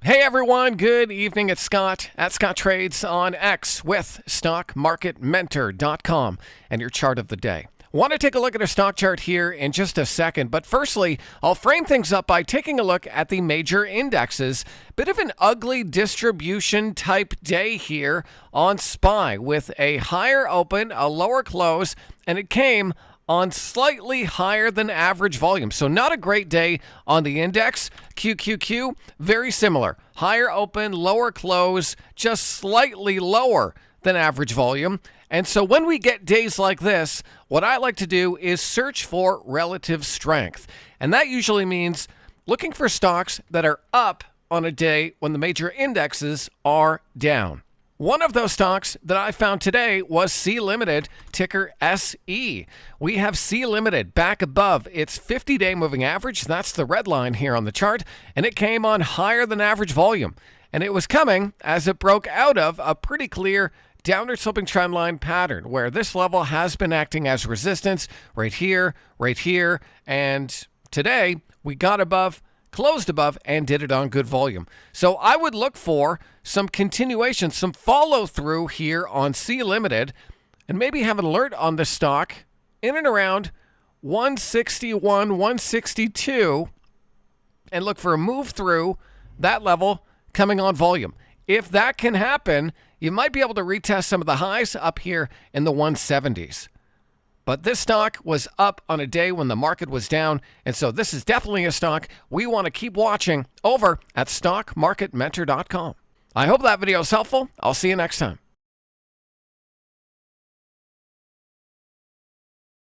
Hey everyone, good evening. It's Scott at Scott Trades on X with StockMarketMentor.com and your chart of the day. Want to take a look at our stock chart here in just a second, but firstly, I'll frame things up by taking a look at the major indexes. Bit of an ugly distribution type day here on SPY with a higher open, a lower close, and it came on slightly higher than average volume. So not a great day on the index. QQQ, very similar. Higher open, lower close, just slightly lower than average volume. And so when we get days like this, what I like to do is search for relative strength. And that usually means looking for stocks that are up on a day when the major indexes are down. One of those stocks that I found today was Sea Limited, ticker SE. We have Sea Limited back above its 50-day moving average. That's the red line here on the chart. And it came on higher than average volume. And it was coming as it broke out of a pretty clear downward sloping trend line pattern where this level has been acting as resistance right here, and today we got above, closed above, and did it on good volume. So I would look for some continuation, some follow through here on Sea Limited, and maybe have an alert on this stock in and around 161, 162, and look for a move through that level coming on volume. If that can happen, you might be able to retest some of the highs up here in the 170s. But this stock was up on a day when the market was down, and so this is definitely a stock we want to keep watching over at StockMarketMentor.com. I hope that video is helpful. I'll see you next time.